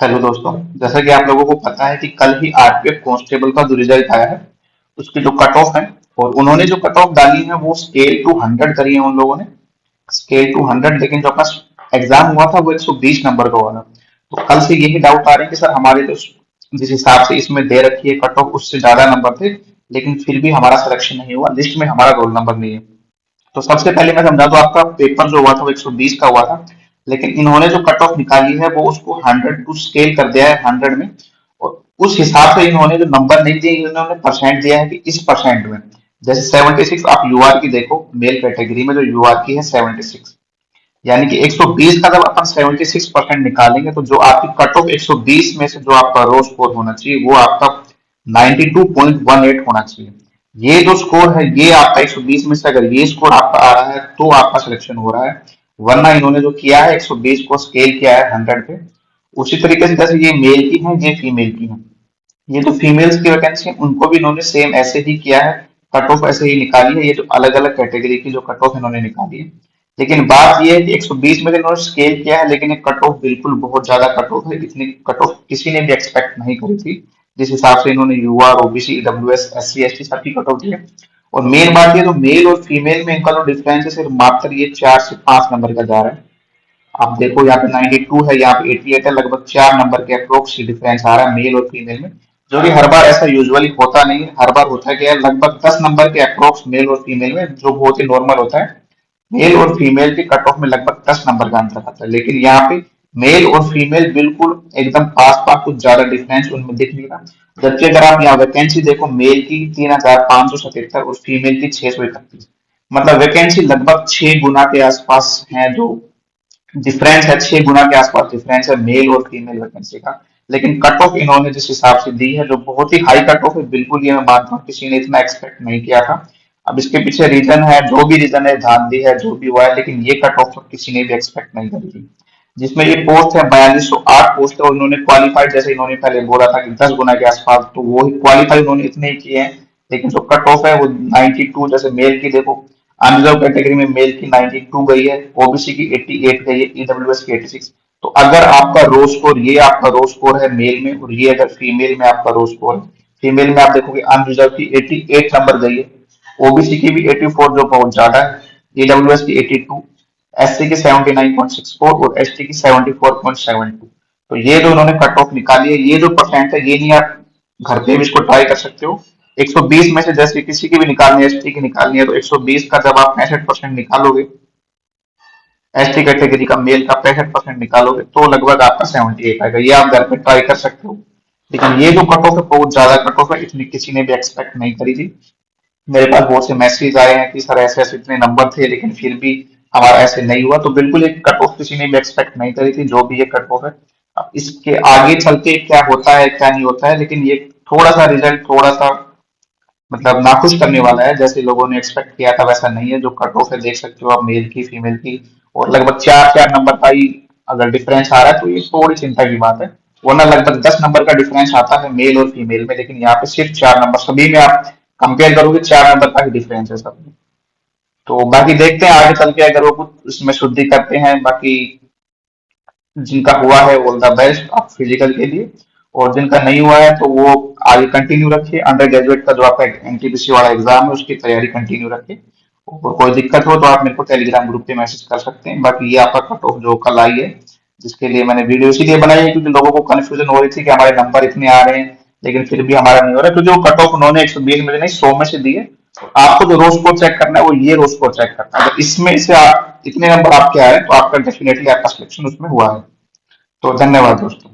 Hello दोस्तों। जैसा कि आप लोगों को पता है कि कल ही आरपीएफ कांस्टेबल का जो रिजल्ट आया है उसकी जो कट ऑफ है, और उन्होंने जो कट ऑफ डाली है वो स्केल टू 100 करी है उन लोगों ने। स्केल टू 100, लेकिन जो अपना एग्जाम हुआ था वो 120 नंबर का हुआ था। तो कल से यही डाउट आ रहे हैं कि सर हमारे तो जिस हिसाब से इसमें दे रखी है कट ऑफ उससे ज्यादा नंबर थे, लेकिन फिर भी हमारा सिलेक्शन नहीं हुआ, लिस्ट में हमारा रोल नंबर नहीं है। तो सबसे पहले मैं समझा, तो आपका पेपर जो हुआ था वो 120 का हुआ था, लेकिन इन्होंने जो कट ऑफ निकाली है वो उसको 100 टू स्केल कर दिया है 100 में। और उस हिसाब से इन्होंने जो नंबर नहीं दिए, इन्होंने परसेंट दिया है कि इस परसेंट में। जैसे 76 आप यूआर की देखो, मेल कैटेगरी में जो यूआर की है 76, यानी कि 120 का जब अपन 76% निकालेंगे तो जो आपकी कट ऑफ 120 में से जो आपका रो स्कोर होना चाहिए वो आपका 92.18 होना चाहिए। ये जो स्कोर है ये आपका 120 में से अगर ये स्कोर आपका आ रहा है तो आपका सिलेक्शन हो रहा है, वरना इन्होंने जो किया है 120 को स्केल किया है 100 पे। उसी तरीके से जैसे ये मेल की है ये फीमेल की है, ये जो फीमेल्स की वैकेंसी है उनको भी इन्होंने सेम ऐसे ही किया है, कट ऑफ ऐसे ही निकाली है। ये जो अलग अलग कैटेगरी की जो कट ऑफ इन्होंने निकाली है, लेकिन बात ये है कि 120 में तो इन्होंने स्केल किया है, लेकिन ये कट ऑफ बिल्कुल बहुत ज्यादा कट ऑफ है। इतनी कट ऑफ किसी ने भी एक्सपेक्ट नहीं करी थी, जिस हिसाब से इन्होंने UR, OBC, EWS, SC, ST सबकी कट ऑफ दी है। और मेन बात ये, तो मेल और फीमेल में इनका जो डिफरेंस है सिर्फ मात्र ये 4 से 5 नंबर का जा रहा है। आप देखो यहाँ पे 92 है, यहाँ पे 88 है, लगभग 4 नंबर के अप्रोक्स डिफरेंस आ रहा है मेल और फीमेल में, जो कि हर बार ऐसा यूजुअली होता नहीं है। हर बार होता है कि यार लगभग 10 नंबर के अप्रोक्स मेल और फीमेल में, जो बहुत ही नॉर्मल होता है। मेल और फीमेल की कट ऑफ में लगभग 10 नंबर का अंतर आता है, लेकिन यहाँ पे मेल और फीमेल बिल्कुल एकदम पास पास, कुछ ज्यादा डिफरेंस उनमें दिख नहीं रहा। जबकि अगर आप यहाँ वैकेंसी देखो, मेल की 3577 और फीमेल की 631, मतलब वैकेंसी लगभग 6 गुना के आसपास है। जो डिफरेंस है 6 गुना के आसपास डिफरेंस है मेल और फीमेल वैकेंसी का। लेकिन कट ऑफ इन्होंने जिस हिसाब से दी है, जो बहुत ही हाई कट ऑफ है, बिल्कुल ये मैं मानता हूँ किसी ने इतना एक्सपेक्ट नहीं किया था। अब इसके पीछे रीजन है, जो भी रीजन है, धांधली है, जो भी हुआ है, लेकिन ये कट ऑफ तो किसी ने भी एक्सपेक्ट नहीं करी थी। जिसमें ये पोस्ट है 4208 पोस्ट है, और इन्होंने क्वालिफाइड, जैसे इन्होंने पहले बोला था कि 10 गुना के आसपास, तो वो क्वालिफाई उन्होंने इतने ही किए हैं। लेकिन जो कट ऑफ है वो 92, जैसे मेल की देखो, अनरिजर्व कैटेगरी में मेल की 92 गई है, ओबीसी की 88 गई है, ईडब्ल्यूएस की 86। तो अगर आपका रो स्कोर, ये आपका रो स्कोर है मेल में, और ये अगर फीमेल में आपका रो स्कोर है, फीमेल में आप देखोगे अनरिजर्व की 88 नंबर गई है, ओबीसी की भी 84 जो बहुत ज्यादा है, ईडब्ल्यूएस की 82, एससी की 79.64 और एसटी की 74.72। तो ये जो उन्होंने कट ऑफ निकाली है, ये जो परसेंट है, ये नहीं आप घर पे भी इसको ट्राई कर सकते हो। 120 में से जैसे किसी की भी निकालनी है, एसटी की निकालनी है, तो 120 का जब आप 65% निकालोगे, एसटी कैटेगरी का मेल का 65% निकालोगे, तो लगभग आपका 78 आएगा। ये आप घर पे ट्राई कर सकते हो। लेकिन ये जो कट ऑफ है बहुत ज्यादा कट ऑफ है, इतनी किसी ने भी एक्सपेक्ट नहीं करी थी। मेरे पास बहुत से मैसेज आए हैं कि सर ऐसे ऐसे इतने नंबर थे लेकिन फिर भी हमारा ऐसे नहीं हुआ। तो बिल्कुल एक कट ऑफ किसी ने भी एक्सपेक्ट नहीं करी थी, जो भी ये कट ऑफ है। अब इसके आगे चल के क्या होता है क्या नहीं होता है, लेकिन ये थोड़ा सा रिजल्ट थोड़ा सा मतलब नाखुश करने वाला है। जैसे लोगों ने एक्सपेक्ट किया था वैसा नहीं है। जो कट ऑफ है देख सकते हो आप, मेल की फीमेल की, और लगभग 4 4 नंबर का ही अगर डिफरेंस आ रहा है तो ये थोड़ी चिंता की बात है। वरना लगभग 10 नंबर का डिफरेंस आता है मेल और फीमेल में, लेकिन यहाँ पे सिर्फ 4 नंबर, सभी में आप कंपेयर करोगे 4 नंबर का ही डिफरेंस है सब में। तो बाकी देखते हैं आगे चल के अगर वो कुछ इसमें शुद्धि करते हैं। बाकी जिनका हुआ है ऑल द बेस्ट आप फिजिकल के लिए, और जिनका नहीं हुआ है तो वो आगे कंटिन्यू रखिए। अंडर ग्रेजुएट का जो आपका एनटीपीसी वाला एग्जाम है उसकी तैयारी कंटिन्यू रखिए। और कोई दिक्कत हो तो आप मेरे को टेलीग्राम ग्रुप पे मैसेज कर सकते हैं। बाकी ये आपका कट ऑफ जो कल आई है, जिसके लिए मैंने वीडियो इसीलिए बनाई है क्योंकि लोगों को कंफ्यूजन हो रही थी कि हमारे नंबर इतने आ रहे हैं लेकिन फिर भी हमारा नहीं हो रहा। तो जो कट ऑफ उन्होंने 120 में से नहीं 100 में से दी है, आपको जो रो स्कोर चेक करना है वो ये रो स्कोर चेक करना है। अगर इसमें से इतने नंबर आपके आए तो आपका डेफिनेटली आपका सिलेक्शन उसमें हुआ है। तो धन्यवाद दोस्तों।